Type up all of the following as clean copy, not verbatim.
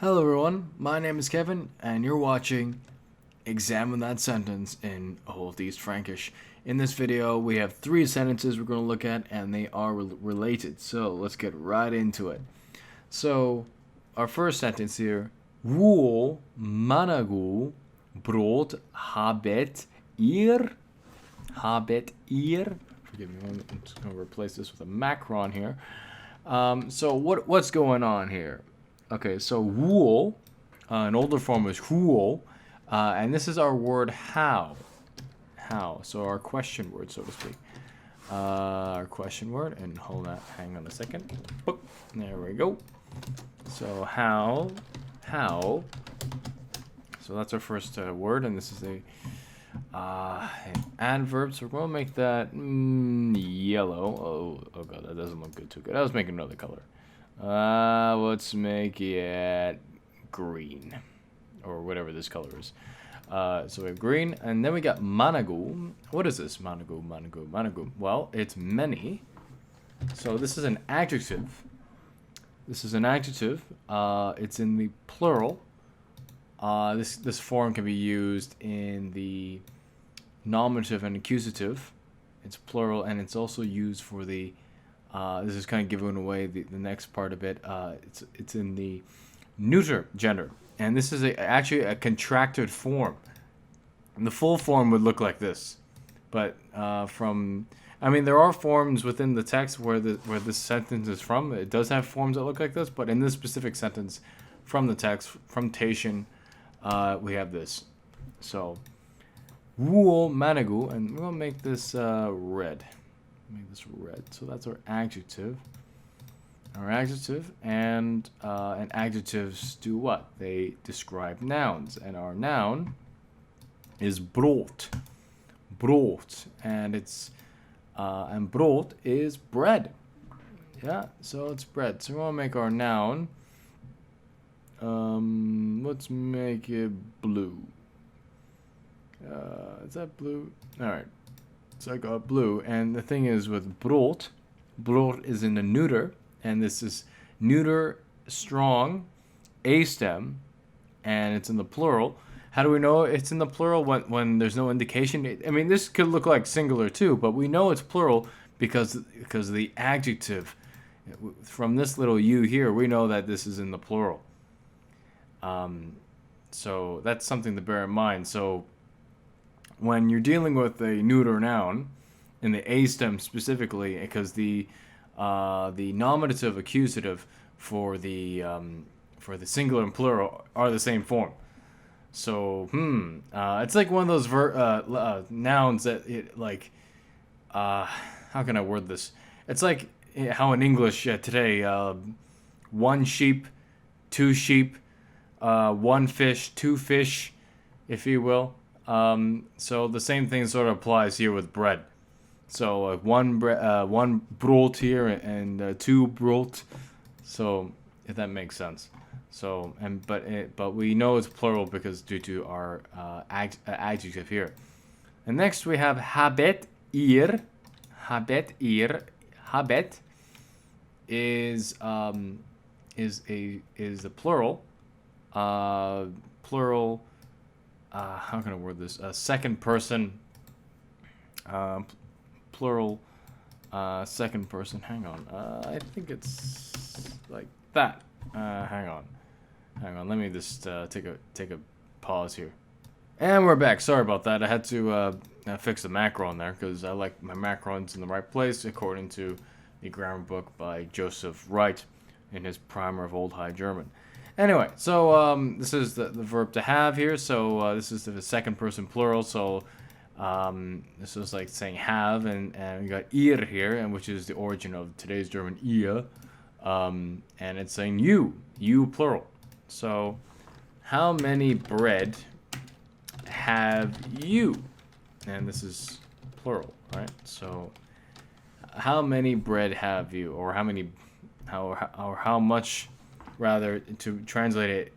Hello everyone, my name is Kevin, and you're watching Examine That Sentence in Old East Frankish. In this video, we have three sentences we're going to look at, and they are related. So let's get right into it. So, our first sentence here, Wo managu brot habet ihr? Habet ihr? Forgive me, I'm just going to replace this with a macron here. So what's going on here? Okay, so wool, an older form is wool, and this is our word how. How, so our question word, so to speak. Our question word, and hang on a second. Boop, there we go. So how. So that's our first word, and this is an adverb, so we're going to make that yellow. Oh god, that doesn't look too good. I was making another color. Let's make it green, or whatever this color is. So we have green, and then we got managu. What is this? Managu. Well, it's many. So this is an adjective. It's in the plural. This form can be used in the nominative and accusative. It's plural, and it's also used for the this is kind of giving away the next part of it. It's in the neuter gender, and this is actually a contracted form. And the full form would look like this, but there are forms within the text where this sentence is from. It does have forms that look like this, but in this specific sentence, from the text, from Taitian, we have this. So, wool managu, and we're gonna make this red. So that's our adjective. And adjectives do what? They describe nouns, and our noun is brot, and and brot is bread. Yeah, so it's bread. So we want to make our noun. Let's make it blue. Is that blue? All right. So I got blue, and the thing is with brot is in the neuter, and this is neuter strong, a stem, and it's in the plural. How do we know it's in the plural when there's no indication? This could look like singular too, but we know it's plural because the adjective from this little u here, we know that this is in the plural. So that's something to bear in mind. So when you're dealing with a neuter noun, in the a stem specifically, because the nominative, accusative for the singular and plural are the same form. So it's like one of those nouns that how can I word this? It's like how in English today, one sheep, two sheep, one fish, two fish, if you will. So the same thing sort of applies here with bread. So one brot here and two brot. So if that makes sense. So but we know it's plural because due to our adjective here. And next we have habet ihr. Habet is the plural. Plural. How can I word this? Second person. Plural. Second person. Hang on. I think it's like that. Hang on. Let me just take a pause here. And we're back. Sorry about that. I had to fix the macron there because I like my macrons in the right place according to the grammar book by Joseph Wright in his Primer of Old High German. Anyway, so this is the verb to have here. So this is the second person plural. So this is like saying have, and we got ihr here, and which is the origin of today's German ihr. And it's saying you plural. So how many bread have you? And this is plural, right? So how many bread have you, or how much, rather, to translate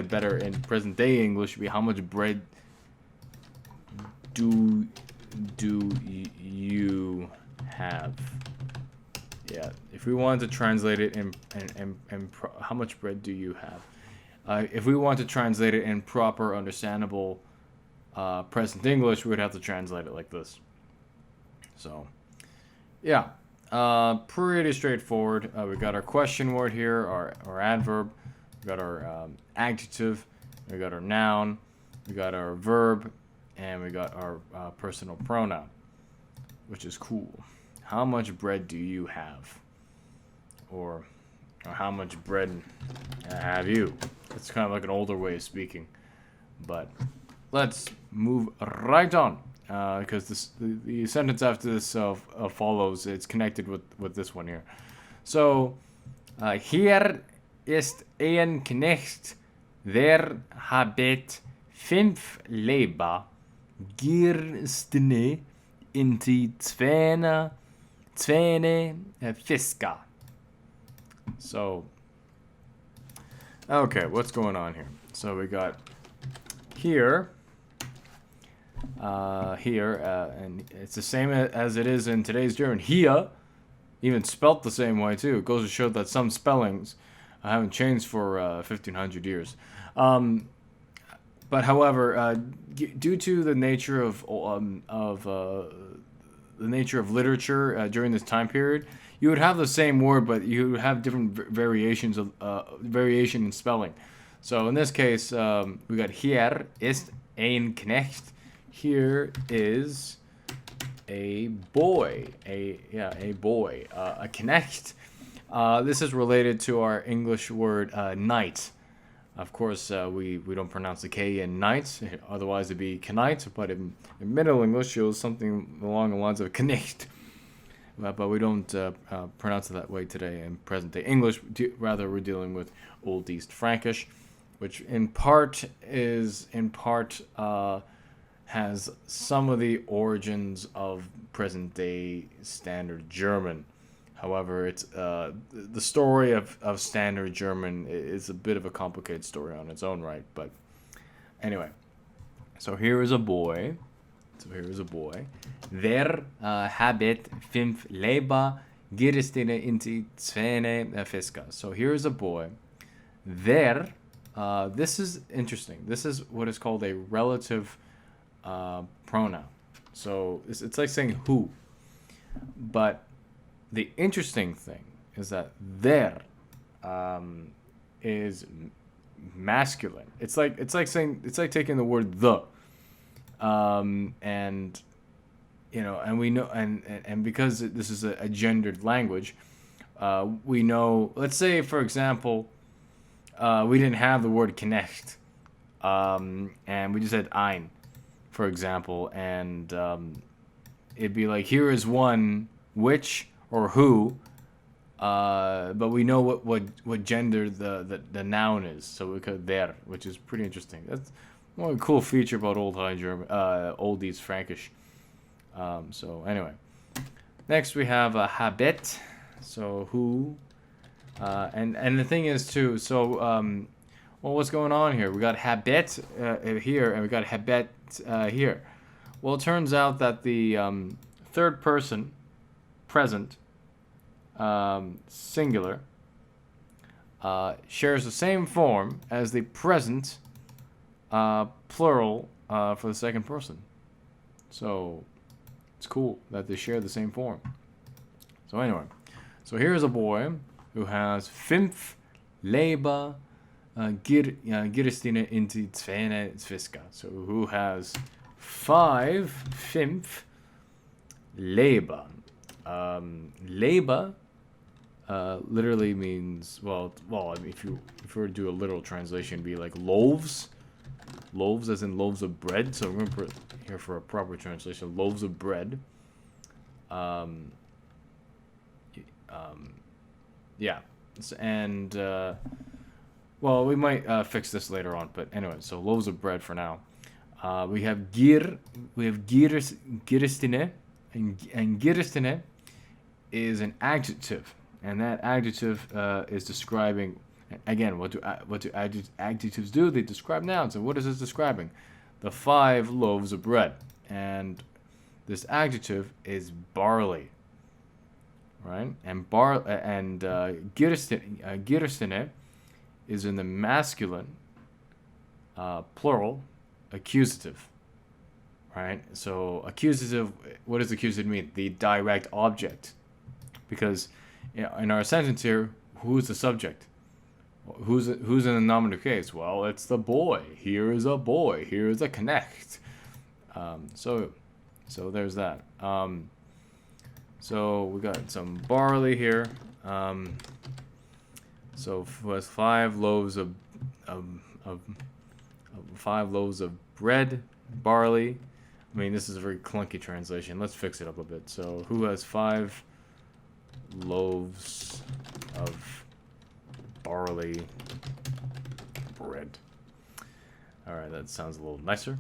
better in present day English would be how much bread do you have? Yeah, if we wanted to translate it in how much bread do you have? if we want to translate it in proper, understandable present English, we would have to translate it like this. So, yeah, pretty straightforward. We got our question word here, our adverb. We got our adjective. We got our noun. We got our verb, and we got our personal pronoun, which is cool. How much bread do you have? Or how much bread have you? It's kind of like an older way of speaking. But let's move right on. Because the sentence after this follows. It's connected with this one here. So, hier ist ein Knecht, der habet 5 Leber, Gerstene in die Zähne Fiska. So, okay, what's going on here? So we got here, and it's the same as it is in today's German. Hier, even spelt the same way too. It goes to show that some spellings haven't changed for 1,500 years. But however, due to the nature of literature during this time period, you would have the same word, but you would have different variations of variation in spelling. So in this case, we got hier ist ein Knecht. Here is a boy, a boy, a Knecht. This is related to our English word knight. Of course, we don't pronounce the K in knight, otherwise it'd be Knight, but in Middle English it was something along the lines of Knecht. But we don't pronounce it that way today in present day English. Rather, we're dealing with Old East Frankish, which in part has some of the origins of present day Standard German. However, it's the story of Standard German is a bit of a complicated story on its own right. But anyway, so here is a boy. Der habet 5 Leber, Gerstene in die Zähne Fiska. So here is a boy. There, this is interesting. This is what is called a relative pronoun. So it's like saying who. But the interesting thing is that there is masculine. It's like taking the word the, and you know, and we know, and because this is a gendered language, we know. Let's say, for example, we didn't have the word Knecht, and we just had ein, for example, and it'd be like, here is one which or who, but we know what gender the noun is, so we could there, which is pretty interesting. That's one cool feature about Old High German, Old East Frankish. So anyway, next we have habet, so who, and the thing is too. So well, what's going on here? We got habet here, and we got habet here. Well, it turns out that the third person present singular shares the same form as the present plural for the second person. So it's cool that they share the same form. So anyway, so here's a boy who has 5 Leber Gerstene in die Zähne Fiska. So who has 5 Leber. Leber literally means, well, I mean, if you were to do a literal translation, it'd be like loaves as in loaves of bread. So I'm going to put here for a proper translation, loaves of bread. Yeah, and well, we might fix this later on, but anyway, so loaves of bread for now. We have Gerstene, and Gerstene is an adjective, and that adjective is describing, again, what do adjectives do? They describe nouns, and what is this describing? The 5 loaves of bread, and this adjective is barley, right? And Gerstene is in the masculine, plural, accusative. Right? So accusative, what does accusative mean? The direct object. Because in our sentence here, who's the subject? Who's in the nominative case? Well, it's the boy. Here is a boy. Here is a connect. So there's that. So we got some barley here. So was 5 loaves of 5 loaves of bread, barley. I mean, this is a very clunky translation. Let's fix it up a bit. So who has 5 loaves of barley bread? All right, that sounds a little nicer.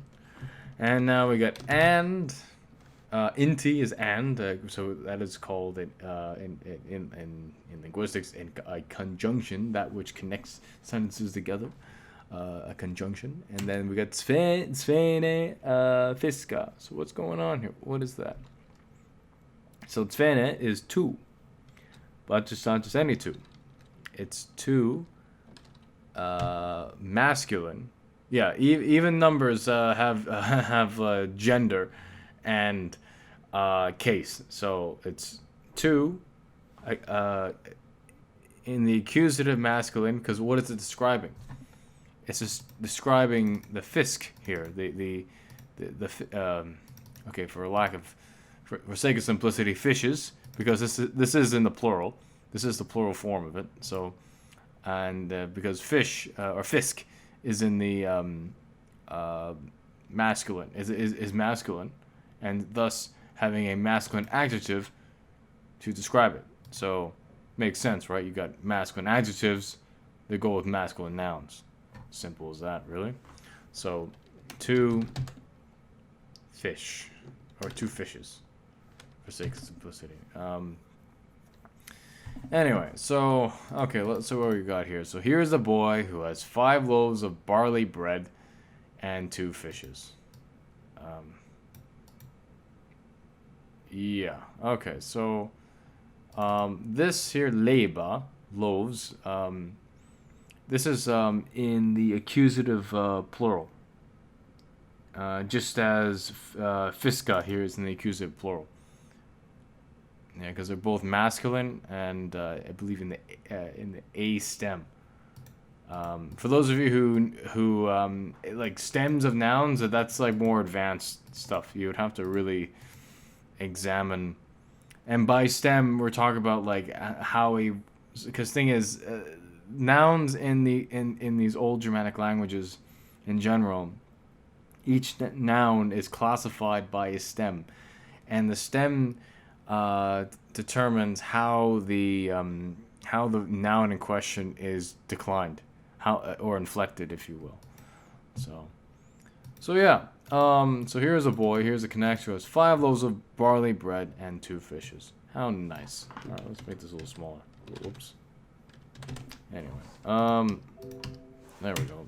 And now we got and. Inti is and, so that is called in linguistics a conjunction, that which connects sentences together, a conjunction. And then we got svene, fiska. So what's going on here? What is that? So svene is 2, but just not just any 2. It's 2 masculine. Yeah, even numbers have gender and case. So it's 2 in the accusative masculine, because what is it describing? It's just describing the fisk here. Okay, for sake of simplicity, fishes, because this is in the plural. This is the plural form of it. So, and because fish or fisk is in the masculine, is masculine, and thus having a masculine adjective to describe it. So makes sense, right? You got masculine adjectives that go with masculine nouns. Simple as that, really. So 2 fish, or 2 fishes, for sake of simplicity. Anyway, so okay, so what we got here? So here's a boy who has 5 loaves of barley bread and 2 fishes. Yeah. Okay. So this here, leba, loaves. This is in the accusative plural. Just as fiska here is in the accusative plural. Yeah, because they're both masculine, and I believe in the a stem. For those of you who like stems of nouns, that's like more advanced stuff. You would have to really examine, and by stem we're talking about like how because thing is, nouns in these old Germanic languages in general, each noun is classified by a stem, and the stem determines how the noun in question is declined, or inflected, if you will. So yeah. So here's a boy. Here's a connector who has 5 loaves of barley bread and 2 fishes. How nice. All right, let's make this a little smaller. Whoops. Anyway, there we go.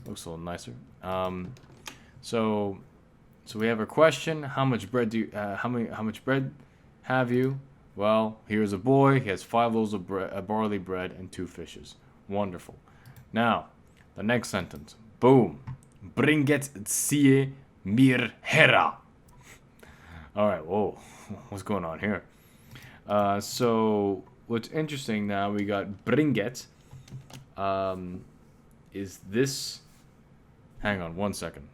Looks a little nicer. So we have a question. How much bread do you? How much bread have you? Well, here's a boy. He has 5 loaves of barley bread and 2 fishes. Wonderful. Now, the next sentence. Boom. Bringet sie mir hera. All right. Whoa. What's going on here? So what's interesting now, we got bringet. Is this? Hang on 1 second.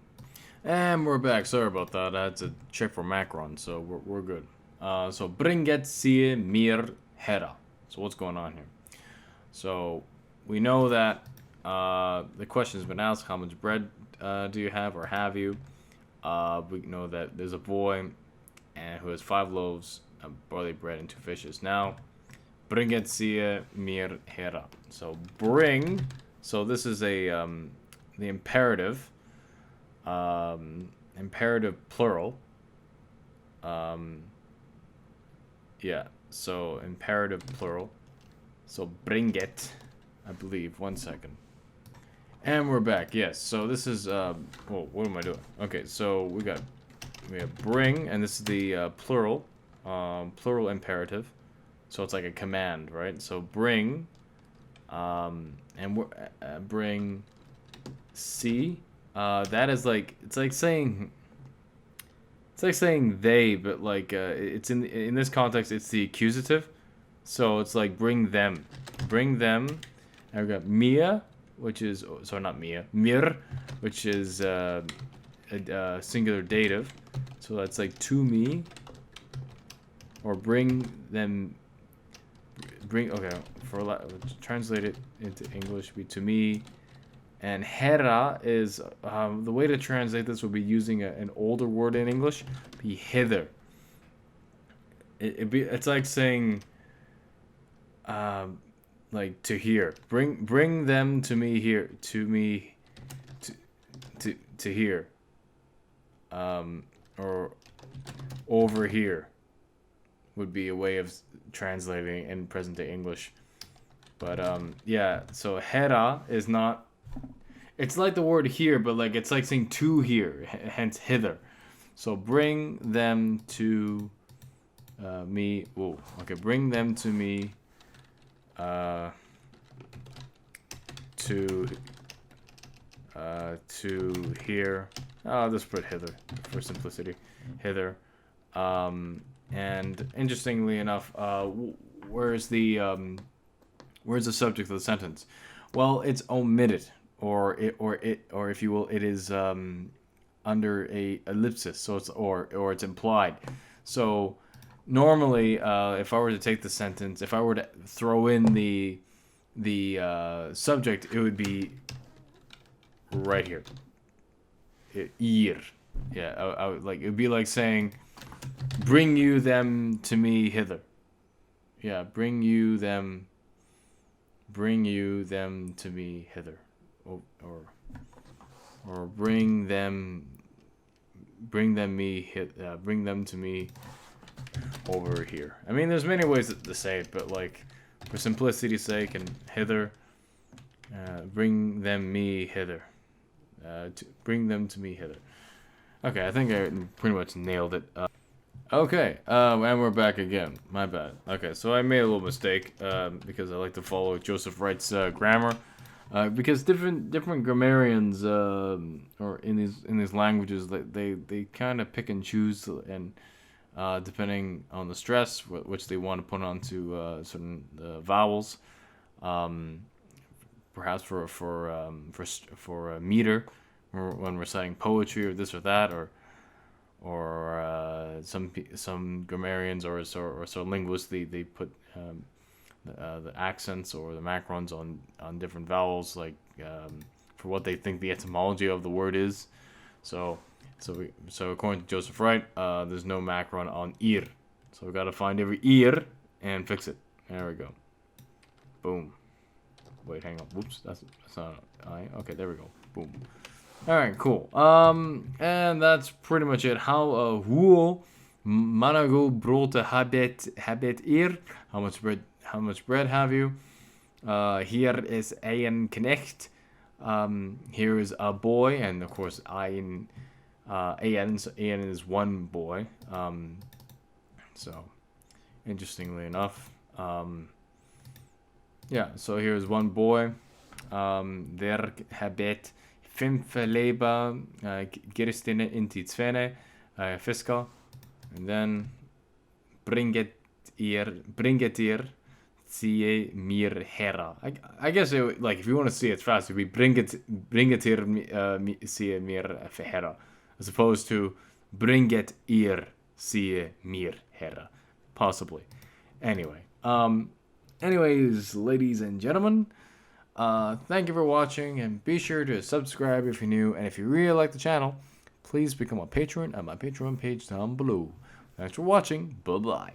And we're back. Sorry about that. I had to check for Macron, so we're good. So bringet sie mir hera. So what's going on here? So we know that the question has been asked, how much bread do you have, or have you? We know that there's a boy who has 5 loaves of barley bread and 2 fishes. Now, bringet sie mir hera. So bring. So this is the imperative. Imperative plural. Yeah. So imperative plural. So bringet, I believe. 1 second. And we're back. Yes. So this is what am I doing? Okay. So we have bring, and this is the plural, plural imperative. So it's like a command, right? So bring And bring C. That is like, it's like saying they, but like it's in this context it's the accusative, so it's like bring them. And we got Mia, which is, sorry, not Mia, Mir, which is a singular dative, so that's like to me, or bring them. Okay, translate it into English, be to me. And hera is, the way to translate this would be using an older word in English, be hither. It's like saying, like to here. Bring them to me here, to here, or over here, would be a way of translating in present day English. But yeah, so hera is not. It's like the word here, but like it's like saying to here, hence hither. So bring them to me. Whoa. Okay, bring them to me. To here. I'll just put hither for simplicity. Hither. And interestingly enough, where's the subject of the sentence? Well, it's omitted. Or if you will, it is under a ellipsis, so it's or it's implied. So normally, if I were to take the sentence, if I were to throw in the subject, it would be right here. Ir. Yeah, I would like, it would be like saying, bring you them to me hither. Yeah, bring you them to me hither. Or bring them to me over here. I mean, there's many ways to say it, but like for simplicity's sake, and hither, bring them me hither. Bring them to me hither. Okay, I think I pretty much nailed it. Okay, and we're back again. My bad. Okay, so I made a little mistake because I like to follow Joseph Wright's grammar. Because different grammarians, or in these languages, they kind of pick and choose, and depending on the stress which they want to put onto certain vowels, perhaps for meter, when reciting poetry or this or that, or some grammarians or linguists, they put the accents or the macrons on different vowels, like for what they think the etymology of the word is. So according to Joseph Wright, there's no macron on ir. So we gotta find every ir and fix it. There we go. Boom. Wait, hang on. Whoops, that's not I. Okay, there we go. Boom. All right, cool. And that's pretty much it. How huo manago brote habet ir? How much bread have you? Here is ein Knecht. Here is a boy, and of course ein is one boy. So interestingly enough, yeah. So here's one boy. Der habet fünf Leber, gerstene inti tvene, fiska, and then bringet ihr sie mir hera. I guess it, like if you want to see it fast, it would be bringet ihr sie mir hera, as opposed to bringet ihr sie mir hera, possibly. Anyway, anyways, ladies and gentlemen, thank you for watching, and be sure to subscribe if you're new, and if you really like the channel, please become a patron at my Patreon page down below. Thanks for watching. Bye bye.